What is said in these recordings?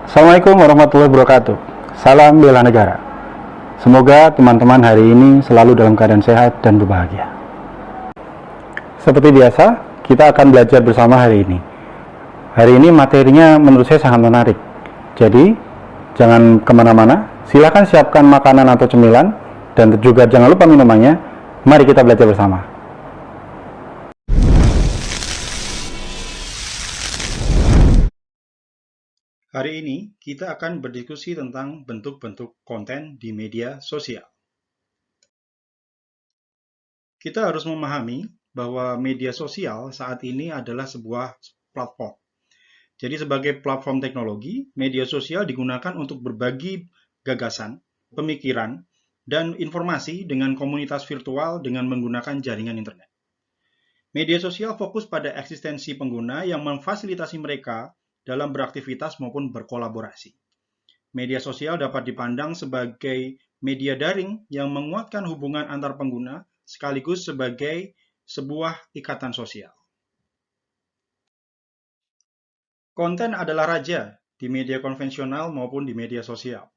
Assalamualaikum warahmatullahi wabarakatuh. Salam bela negara. Semoga teman-teman hari ini selalu dalam keadaan sehat dan berbahagia. Seperti biasa, kita akan belajar bersama hari ini. Hari ini materinya menurut saya sangat menarik. Jadi, jangan kemana-mana. Silakan siapkan makanan atau cemilan, dan juga jangan lupa minumannya. Mari kita belajar bersama. Hari ini kita akan berdiskusi tentang bentuk-bentuk konten di media sosial. Kita harus memahami bahwa media sosial saat ini adalah sebuah platform. Jadi sebagai platform teknologi, media sosial digunakan untuk berbagi gagasan, pemikiran, dan informasi dengan komunitas virtual dengan menggunakan jaringan internet. Media sosial fokus pada eksistensi pengguna yang memfasilitasi mereka dalam beraktivitas maupun berkolaborasi. Media sosial dapat dipandang sebagai media daring yang menguatkan hubungan antar pengguna sekaligus sebagai sebuah ikatan sosial. Konten adalah raja di media konvensional maupun di media sosial.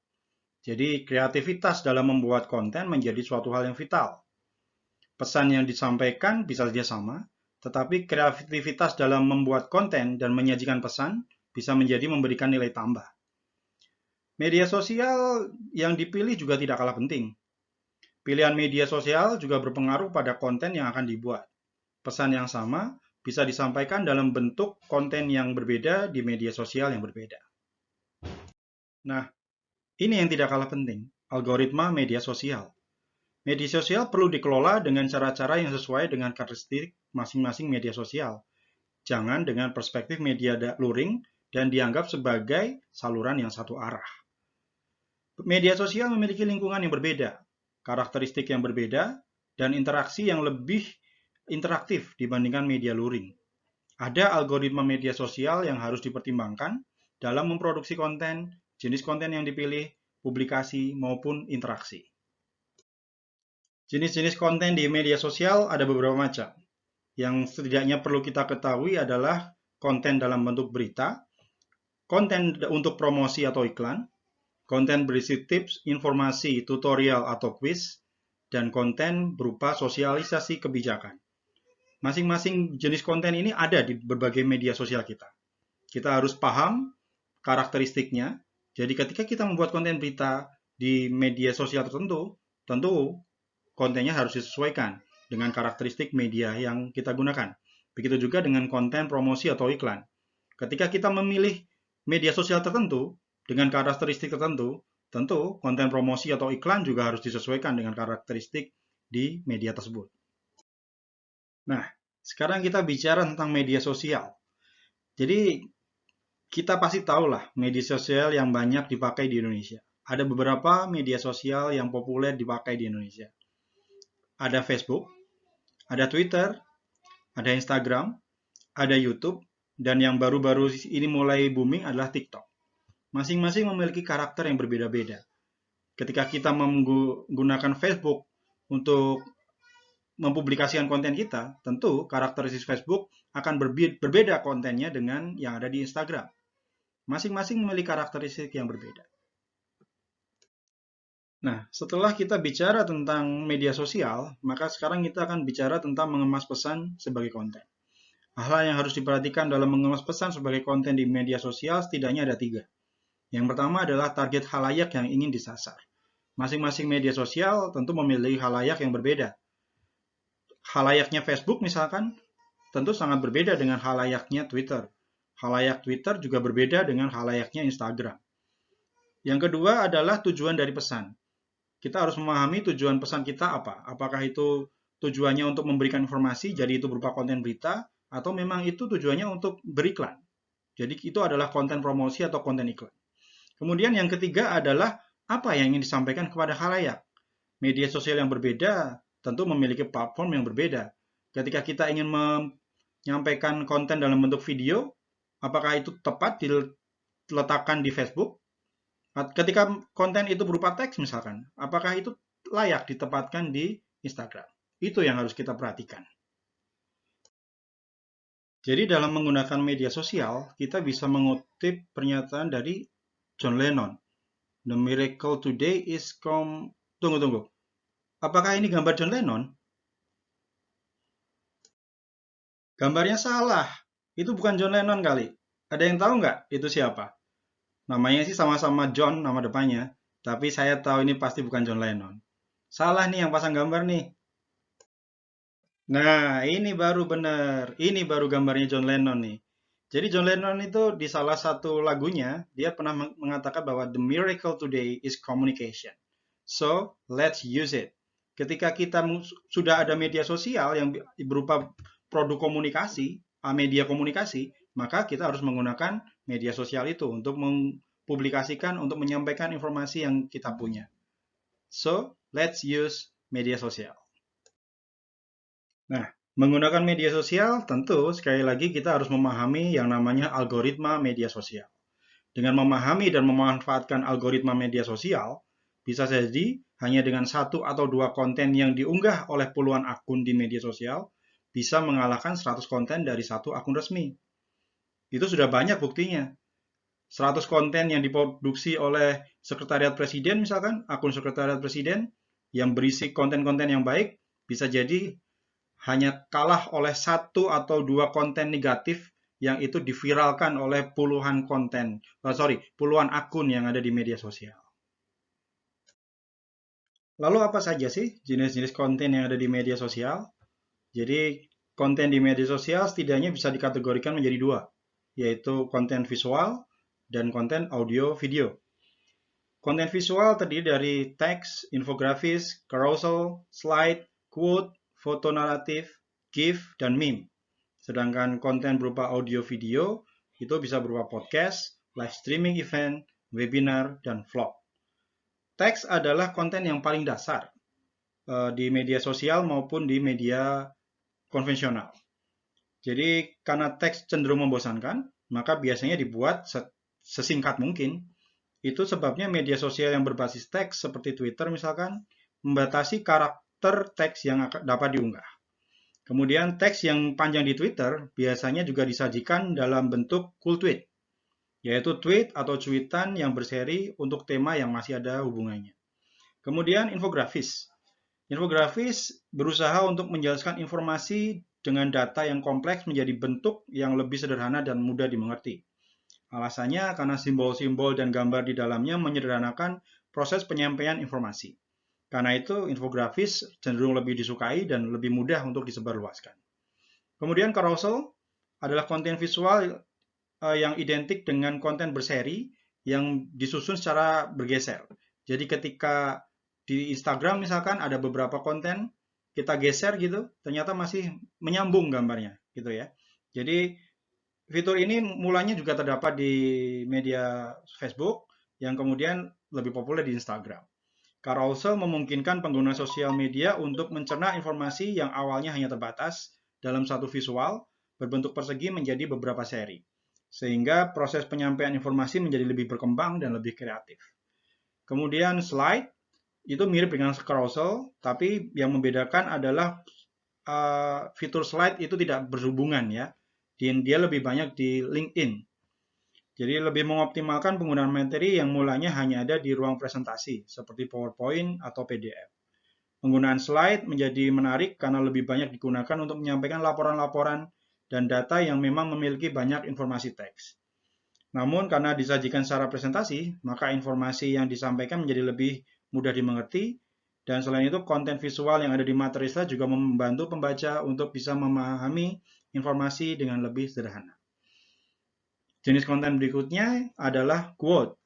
Jadi kreativitas dalam membuat konten menjadi suatu hal yang vital. Pesan yang disampaikan bisa saja sama, tetapi kreativitas dalam membuat konten dan menyajikan pesan bisa menjadi memberikan nilai tambah. Media sosial yang dipilih juga tidak kalah penting. Pilihan media sosial juga berpengaruh pada konten yang akan dibuat. Pesan yang sama bisa disampaikan dalam bentuk konten yang berbeda di media sosial yang berbeda. Nah, ini yang tidak kalah penting, algoritma media sosial. Media sosial perlu dikelola dengan cara-cara yang sesuai dengan karakteristik masing-masing media sosial. Jangan dengan perspektif media luring dan dianggap sebagai saluran yang satu arah. Media sosial memiliki lingkungan yang berbeda, karakteristik yang berbeda, dan interaksi yang lebih interaktif dibandingkan media luring. Ada algoritma media sosial yang harus dipertimbangkan dalam memproduksi konten, jenis konten yang dipilih, publikasi, maupun interaksi. Jenis-jenis konten di media sosial ada beberapa macam. Yang setidaknya perlu kita ketahui adalah konten dalam bentuk berita, konten untuk promosi atau iklan, konten berisi tips, informasi, tutorial atau quiz, dan konten berupa sosialisasi kebijakan. Masing-masing jenis konten ini ada di berbagai media sosial kita. Kita harus paham karakteristiknya. Jadi ketika kita membuat konten berita di media sosial tertentu, tentu kontennya harus disesuaikan dengan karakteristik media yang kita gunakan. Begitu juga dengan konten promosi atau iklan. Ketika kita memilih media sosial tertentu dengan karakteristik tertentu, tentu konten promosi atau iklan juga harus disesuaikan dengan karakteristik di media tersebut. Nah, sekarang kita bicara tentang media sosial. Jadi, kita pasti tahu lah media sosial yang banyak dipakai di Indonesia. Ada beberapa media sosial yang populer dipakai di Indonesia. Ada Facebook, ada Twitter, ada Instagram, ada YouTube, dan yang baru-baru ini mulai booming adalah TikTok. Masing-masing memiliki karakter yang berbeda-beda. Ketika kita menggunakan Facebook untuk mempublikasikan konten kita, tentu karakteristik Facebook akan berbeda kontennya dengan yang ada di Instagram. Masing-masing memiliki karakteristik yang berbeda. Nah, setelah kita bicara tentang media sosial, maka sekarang kita akan bicara tentang mengemas pesan sebagai konten. Hal yang harus diperhatikan dalam mengemas pesan sebagai konten di media sosial setidaknya ada 3. Yang pertama adalah target khalayak yang ingin disasar. Masing-masing media sosial tentu memiliki khalayak yang berbeda. Khalayaknya Facebook misalkan, tentu sangat berbeda dengan khalayaknya Twitter. Khalayak Twitter juga berbeda dengan khalayaknya Instagram. Yang kedua adalah tujuan dari pesan. Kita harus memahami tujuan pesan kita apa. Apakah itu tujuannya untuk memberikan informasi, jadi itu berupa konten berita, atau memang itu tujuannya untuk beriklan. Jadi itu adalah konten promosi atau konten iklan. Kemudian yang ketiga adalah apa yang ingin disampaikan kepada khalayak. Media sosial yang berbeda tentu memiliki platform yang berbeda. Ketika kita ingin menyampaikan konten dalam bentuk video, apakah itu tepat diletakkan di Facebook? Ketika konten itu berupa teks misalkan, apakah itu layak ditempatkan di Instagram? Itu yang harus kita perhatikan. Jadi dalam menggunakan media sosial, kita bisa mengutip pernyataan dari John Lennon. The miracle today is Tunggu. Apakah ini gambar John Lennon? Gambarnya salah. Itu bukan John Lennon kali. Ada yang tahu nggak itu siapa? Namanya sih sama-sama John, nama depannya. Tapi saya tahu ini pasti bukan John Lennon. Salah nih yang pasang gambar nih. Nah, ini baru benar. Ini baru gambarnya John Lennon nih. Jadi John Lennon itu di salah satu lagunya, dia pernah mengatakan bahwa the miracle today is communication. So, let's use it. Ketika kita sudah ada media sosial yang berupa produk komunikasi, media komunikasi, maka kita harus menggunakan media sosial itu untuk mempublikasikan, untuk menyampaikan informasi yang kita punya. So, let's use media sosial. Nah, menggunakan media sosial tentu sekali lagi kita harus memahami yang namanya algoritma media sosial. Dengan memahami dan memanfaatkan algoritma media sosial, bisa jadi hanya dengan 1 atau 2 konten yang diunggah oleh puluhan akun di media sosial, bisa mengalahkan 100 konten dari 1 akun resmi. Itu sudah banyak buktinya. 100 konten yang diproduksi oleh Sekretariat Presiden misalkan, akun Sekretariat Presiden, yang berisi konten-konten yang baik, bisa jadi hanya kalah oleh 1 atau 2 konten negatif yang itu diviralkan oleh puluhan akun yang ada di media sosial. Lalu apa saja sih jenis-jenis konten yang ada di media sosial? Jadi konten di media sosial setidaknya bisa dikategorikan menjadi 2, yaitu konten visual dan konten audio video. Konten visual terdiri dari teks, infografis, carousel, slide, quote, foto naratif, GIF, dan meme. Sedangkan konten berupa audio video itu bisa berupa podcast, live streaming event, webinar, dan vlog. Teks adalah konten yang paling dasar di media sosial maupun di media konvensional. Jadi karena teks cenderung membosankan, maka biasanya dibuat sesingkat mungkin. Itu sebabnya media sosial yang berbasis teks seperti Twitter misalkan, membatasi karakter teks yang dapat diunggah. Kemudian teks yang panjang di Twitter biasanya juga disajikan dalam bentuk cool tweet, yaitu tweet atau cuitan yang berseri untuk tema yang masih ada hubungannya. Kemudian infografis. Infografis berusaha untuk menjelaskan informasi dengan data yang kompleks menjadi bentuk yang lebih sederhana dan mudah dimengerti. Alasannya karena simbol-simbol dan gambar di dalamnya menyederhanakan proses penyampaian informasi. Karena itu, infografis cenderung lebih disukai dan lebih mudah untuk disebarluaskan. Kemudian carousel adalah konten visual yang identik dengan konten berseri yang disusun secara bergeser. Jadi ketika di Instagram misalkan ada beberapa konten, kita geser gitu, ternyata masih menyambung gambarnya gitu ya. Jadi fitur ini mulanya juga terdapat di media Facebook yang kemudian lebih populer di Instagram. Carousel memungkinkan pengguna sosial media untuk mencerna informasi yang awalnya hanya terbatas dalam satu visual berbentuk persegi menjadi beberapa seri, sehingga proses penyampaian informasi menjadi lebih berkembang dan lebih kreatif. Kemudian slide, itu mirip dengan carousel, tapi yang membedakan adalah fitur slide itu tidak berhubungan ya, dia lebih banyak di LinkedIn. Jadi lebih mengoptimalkan penggunaan materi yang mulanya hanya ada di ruang presentasi, seperti PowerPoint atau PDF. Penggunaan slide menjadi menarik karena lebih banyak digunakan untuk menyampaikan laporan-laporan dan data yang memang memiliki banyak informasi teks. Namun karena disajikan secara presentasi, maka informasi yang disampaikan menjadi lebih mudah dimengerti, dan selain itu konten visual yang ada di materi slide juga membantu pembaca untuk bisa memahami informasi dengan lebih sederhana. Jenis konten berikutnya adalah quote.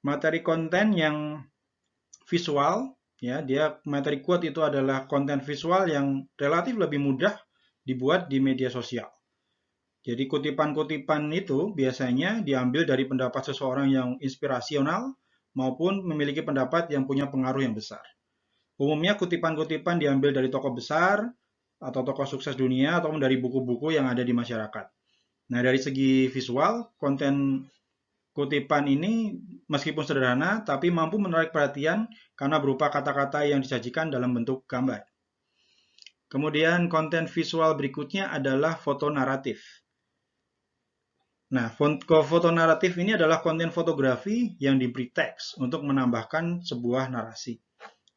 Materi konten yang visual, ya, materi quote itu adalah konten visual yang relatif lebih mudah dibuat di media sosial. Jadi kutipan-kutipan itu biasanya diambil dari pendapat seseorang yang inspirasional maupun memiliki pendapat yang punya pengaruh yang besar. Umumnya kutipan-kutipan diambil dari tokoh besar atau tokoh sukses dunia ataupun dari buku-buku yang ada di masyarakat. Nah, dari segi visual, konten kutipan ini meskipun sederhana, tapi mampu menarik perhatian karena berupa kata-kata yang disajikan dalam bentuk gambar. Kemudian konten visual berikutnya adalah foto naratif. Nah, foto naratif ini adalah konten fotografi yang diberi teks untuk menambahkan sebuah narasi.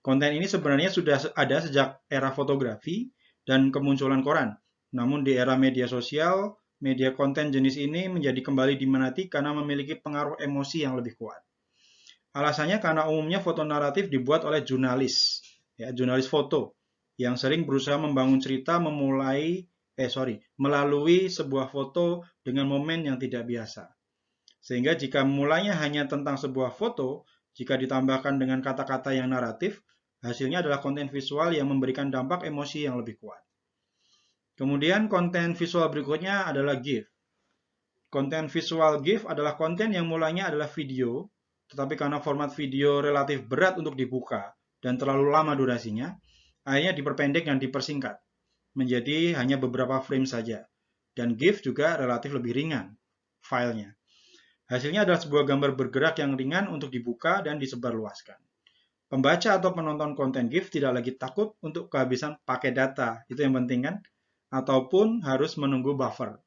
Konten ini sebenarnya sudah ada sejak era fotografi dan kemunculan koran. Namun di era media sosial, media konten jenis ini menjadi kembali diminati karena memiliki pengaruh emosi yang lebih kuat. Alasannya karena umumnya foto naratif dibuat oleh jurnalis, ya, jurnalis foto, yang sering berusaha membangun cerita melalui sebuah foto dengan momen yang tidak biasa. Sehingga jika mulanya hanya tentang sebuah foto, jika ditambahkan dengan kata-kata yang naratif, hasilnya adalah konten visual yang memberikan dampak emosi yang lebih kuat. Kemudian konten visual berikutnya adalah GIF. Konten visual GIF adalah konten yang mulanya adalah video, tetapi karena format video relatif berat untuk dibuka dan terlalu lama durasinya, akhirnya diperpendek dan dipersingkat menjadi hanya beberapa frame saja. Dan GIF juga relatif lebih ringan filenya. Hasilnya adalah sebuah gambar bergerak yang ringan untuk dibuka dan disebarluaskan. Pembaca atau penonton konten GIF tidak lagi takut untuk kehabisan pakai data, itu yang penting kan? Ataupun harus menunggu buffer.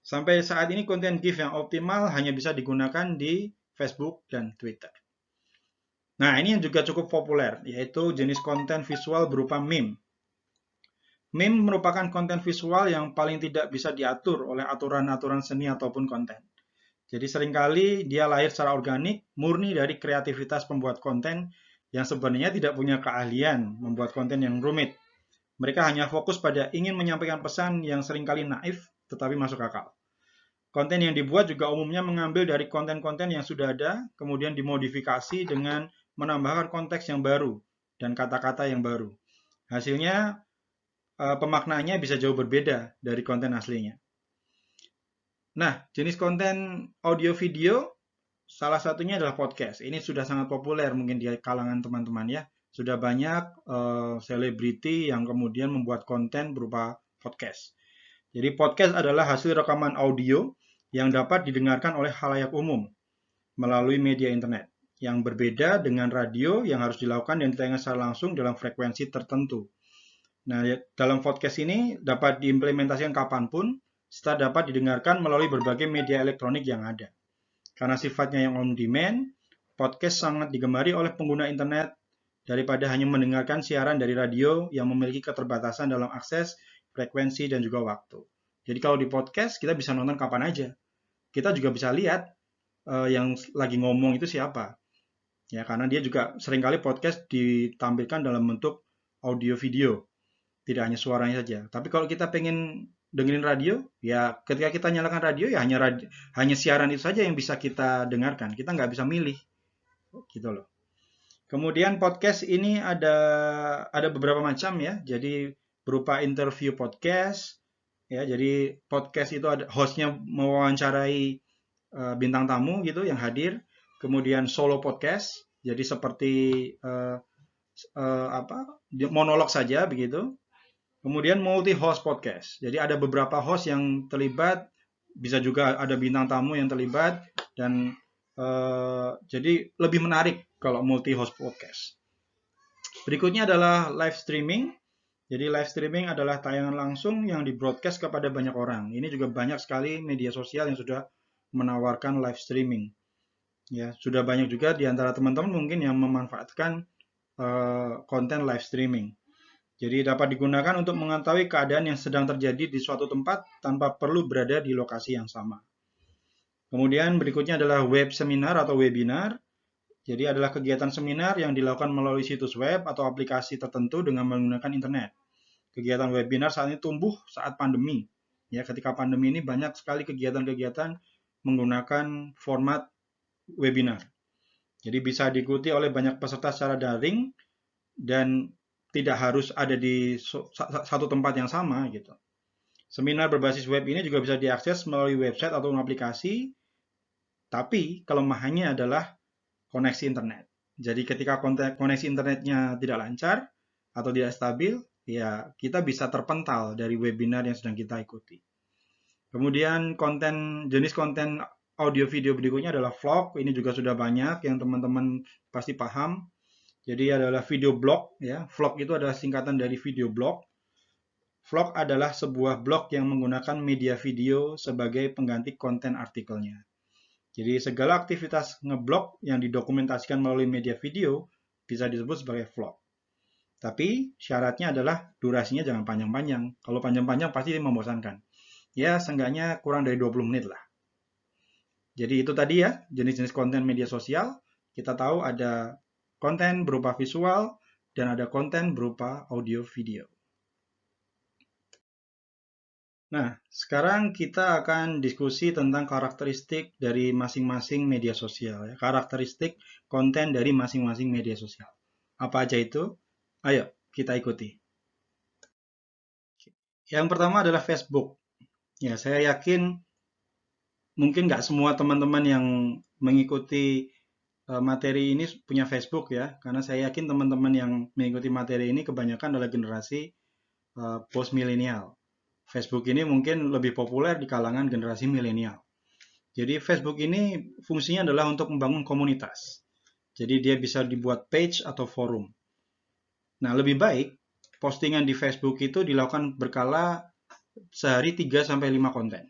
Sampai saat ini konten GIF yang optimal hanya bisa digunakan di Facebook dan Twitter. Nah, ini yang juga cukup populer, yaitu jenis konten visual berupa meme. Meme merupakan konten visual yang paling tidak bisa diatur oleh aturan-aturan seni ataupun konten. Jadi seringkali dia lahir secara organik, murni dari kreativitas pembuat konten yang sebenarnya tidak punya keahlian membuat konten yang rumit. Mereka hanya fokus pada ingin menyampaikan pesan yang seringkali naif tetapi masuk akal. Konten yang dibuat juga umumnya mengambil dari konten-konten yang sudah ada, kemudian dimodifikasi dengan menambahkan konteks yang baru dan kata-kata yang baru. Hasilnya pemaknaannya bisa jauh berbeda dari konten aslinya. Nah, jenis konten audio video salah satunya adalah podcast. Ini sudah sangat populer mungkin di kalangan teman-teman ya. Sudah banyak selebriti yang kemudian membuat konten berupa podcast. Jadi podcast adalah hasil rekaman audio yang dapat didengarkan oleh khalayak umum melalui media internet. Yang berbeda dengan radio yang harus dilakukan dan ditayangkan secara langsung dalam frekuensi tertentu. Nah, dalam podcast ini dapat diimplementasikan kapanpun, serta dapat didengarkan melalui berbagai media elektronik yang ada. Karena sifatnya yang on demand, podcast sangat digemari oleh pengguna internet daripada hanya mendengarkan siaran dari radio yang memiliki keterbatasan dalam akses, frekuensi, dan juga waktu. Jadi kalau di podcast, kita bisa nonton kapan aja. Kita juga bisa lihat yang lagi ngomong itu siapa. Ya, karena dia juga seringkali podcast ditampilkan dalam bentuk audio video. Tidak hanya suaranya saja. Tapi kalau kita pengen dengerin radio, ya ketika kita nyalakan radio ya hanya siaran itu saja yang bisa kita dengarkan. Kita nggak bisa milih, gitu loh. Kemudian podcast ini ada beberapa macam ya. Jadi berupa interview podcast, ya. Jadi podcast itu ada hostnya mewawancarai bintang tamu gitu yang hadir. Kemudian solo podcast, jadi seperti monolog saja begitu. Kemudian multi-host podcast. Jadi ada beberapa host yang terlibat, bisa juga ada bintang tamu yang terlibat, dan jadi lebih menarik kalau multi-host podcast. Berikutnya adalah live streaming. Jadi live streaming adalah tayangan langsung yang di-broadcast kepada banyak orang. Ini juga banyak sekali media sosial yang sudah menawarkan live streaming. Ya, sudah banyak juga di antara teman-teman mungkin yang memanfaatkan konten live streaming. Jadi dapat digunakan untuk mengetahui keadaan yang sedang terjadi di suatu tempat tanpa perlu berada di lokasi yang sama. Kemudian berikutnya adalah web seminar atau webinar. Jadi adalah kegiatan seminar yang dilakukan melalui situs web atau aplikasi tertentu dengan menggunakan internet. Kegiatan webinar saat ini tumbuh saat pandemi. Ya, ketika pandemi ini banyak sekali kegiatan-kegiatan menggunakan format webinar. Jadi bisa diikuti oleh banyak peserta secara daring dan tidak harus ada di satu tempat yang sama gitu. Seminar berbasis web ini juga bisa diakses melalui website atau aplikasi, tapi kelemahannya adalah koneksi internet. Jadi ketika koneksi internetnya tidak lancar atau tidak stabil, ya kita bisa terpental dari webinar yang sedang kita ikuti. Kemudian jenis konten audio video berikutnya adalah vlog. Ini juga sudah banyak yang teman-teman pasti paham. Jadi adalah video blog ya. Vlog itu adalah singkatan dari video blog. Vlog adalah sebuah blog yang menggunakan media video sebagai pengganti konten artikelnya. Jadi segala aktivitas ngeblog yang didokumentasikan melalui media video bisa disebut sebagai vlog. Tapi syaratnya adalah durasinya jangan panjang-panjang. Kalau panjang-panjang pasti membosankan. Ya, seenggaknya kurang dari 20 menit lah. Jadi itu tadi ya, jenis-jenis konten media sosial. Kita tahu ada konten berupa visual dan ada konten berupa audio video. Nah, sekarang kita akan diskusi tentang karakteristik dari masing-masing media sosial. Ya. Karakteristik konten dari masing-masing media sosial. Apa aja itu? Ayo, kita ikuti. Yang pertama adalah Facebook. Ya, saya yakin mungkin nggak semua teman-teman yang mengikuti materi ini punya Facebook ya, karena saya yakin teman-teman yang mengikuti materi ini kebanyakan adalah generasi post milenial. Facebook ini mungkin lebih populer di kalangan generasi milenial. Jadi Facebook ini fungsinya adalah untuk membangun komunitas. Jadi dia bisa dibuat page atau forum. Nah, lebih baik postingan di Facebook itu dilakukan berkala sehari 3-5 konten.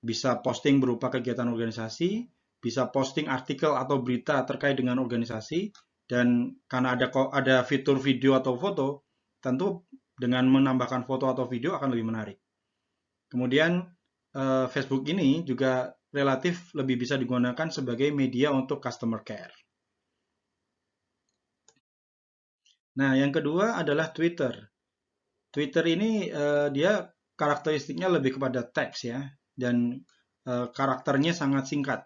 Bisa posting berupa kegiatan organisasi, bisa posting artikel atau berita terkait dengan organisasi, dan karena ada fitur video atau foto, tentu dengan menambahkan foto atau video akan lebih menarik. Kemudian Facebook ini juga relatif lebih bisa digunakan sebagai media untuk customer care. Nah, yang kedua adalah Twitter. Twitter ini dia karakteristiknya lebih kepada teks ya, dan karakternya sangat singkat.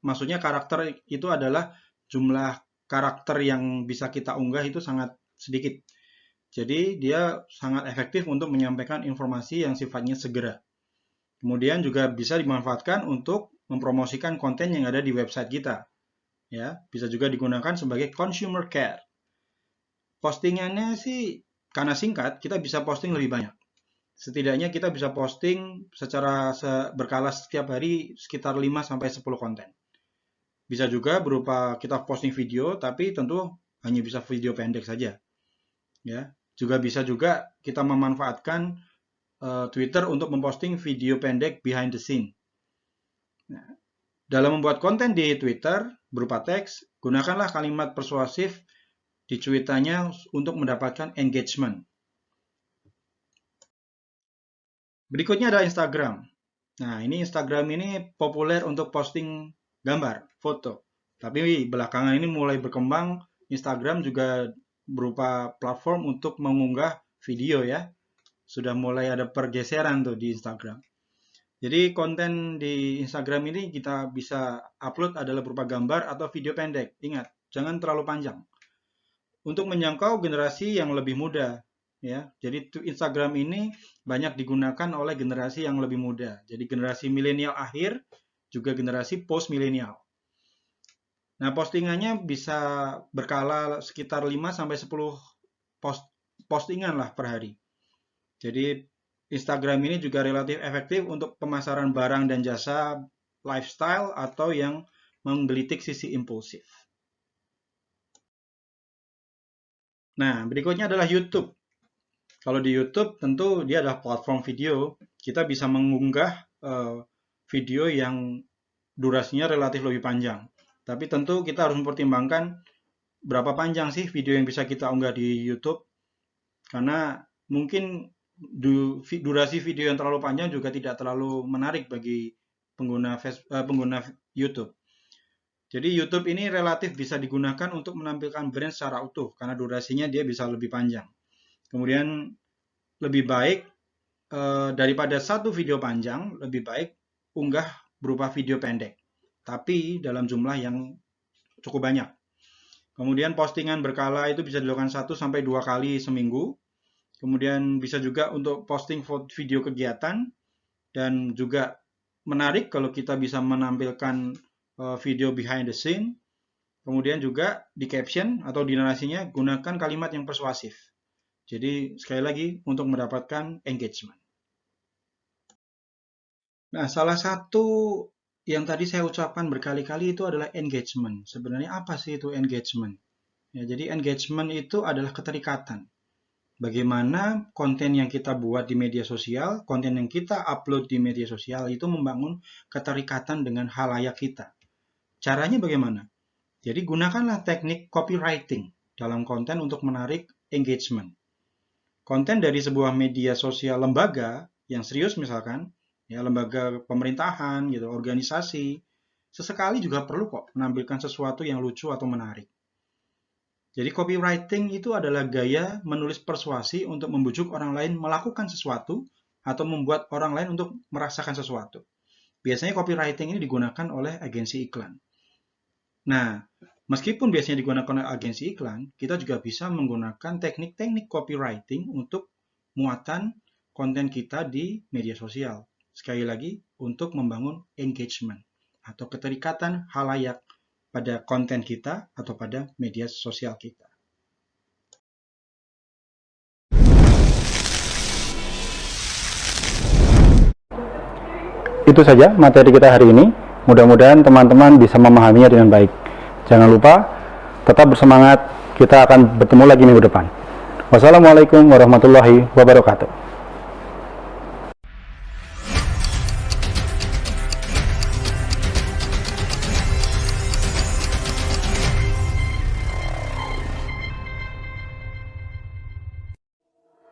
Maksudnya karakter itu adalah jumlah karakter yang bisa kita unggah itu sangat sedikit. Jadi dia sangat efektif untuk menyampaikan informasi yang sifatnya segera. Kemudian juga bisa dimanfaatkan untuk mempromosikan konten yang ada di website kita. Ya, bisa juga digunakan sebagai consumer care. Postingannya sih karena singkat, kita bisa posting lebih banyak. Setidaknya kita bisa posting secara berkala setiap hari sekitar 5-10 konten. Bisa juga berupa kita posting video, tapi tentu hanya bisa video pendek saja. Ya, juga bisa juga kita memanfaatkan Twitter untuk memposting video pendek behind the scene. Nah, dalam membuat konten di Twitter berupa teks, gunakanlah kalimat persuasif di cuitannya untuk mendapatkan engagement. Berikutnya ada Instagram. Nah, ini Instagram ini populer untuk posting gambar, foto. Tapi belakangan ini mulai berkembang, Instagram juga berupa platform untuk mengunggah video ya. Sudah mulai ada pergeseran tuh di Instagram. Jadi konten di Instagram ini kita bisa upload adalah berupa gambar atau video pendek. Ingat, jangan terlalu panjang. Untuk menjangkau generasi yang lebih muda, ya. Jadi Instagram ini banyak digunakan oleh generasi yang lebih muda. Jadi generasi milenial akhir, juga generasi post milenial. Nah, postingannya bisa berkala sekitar 5-10 postingan lah per hari. Jadi Instagram ini juga relatif efektif untuk pemasaran barang dan jasa lifestyle atau yang menggelitik sisi impulsif. Nah, berikutnya adalah YouTube. Kalau di YouTube tentu dia adalah platform video. Kita bisa mengunggah video yang durasinya relatif lebih panjang. Tapi tentu kita harus mempertimbangkan berapa panjang sih video yang bisa kita unggah di YouTube. Karena mungkin durasi video yang terlalu panjang juga tidak terlalu menarik bagi pengguna YouTube. Jadi YouTube ini relatif bisa digunakan untuk menampilkan brand secara utuh karena durasinya dia bisa lebih panjang. Kemudian lebih baik daripada satu video panjang, lebih baik unggah berupa video pendek, tapi dalam jumlah yang cukup banyak. Kemudian postingan berkala itu bisa dilakukan 1-2 kali seminggu. Kemudian bisa juga untuk posting video kegiatan, dan juga menarik kalau kita bisa menampilkan video behind the scene. Kemudian juga di caption atau di narasinya gunakan kalimat yang persuasif. Jadi sekali lagi untuk mendapatkan engagement. Nah, salah satu yang tadi saya ucapkan berkali-kali itu adalah engagement. Sebenarnya apa sih itu engagement? Ya, jadi engagement itu adalah keterikatan. bagaimana konten yang kita buat di media sosial, konten yang kita upload di media sosial itu membangun keterikatan dengan khalayak kita. Caranya bagaimana? Jadi gunakanlah teknik copywriting dalam konten untuk menarik engagement. Konten dari sebuah media sosial lembaga yang serius misalkan, ya lembaga pemerintahan gitu, organisasi, sesekali juga perlu kok menampilkan sesuatu yang lucu atau menarik. Jadi copywriting itu adalah gaya menulis persuasi untuk membujuk orang lain melakukan sesuatu atau membuat orang lain untuk merasakan sesuatu. Biasanya copywriting ini digunakan oleh agensi iklan. Nah, meskipun biasanya digunakan oleh agensi iklan, kita juga bisa menggunakan teknik-teknik copywriting untuk muatan konten kita di media sosial. Sekali lagi, untuk membangun engagement atau keterikatan khalayak pada konten kita atau pada media sosial kita. Itu saja materi kita hari ini. Mudah-mudahan teman-teman bisa memahaminya dengan baik. Jangan lupa tetap bersemangat. Kita akan bertemu lagi minggu depan. Wassalamualaikum warahmatullahi wabarakatuh.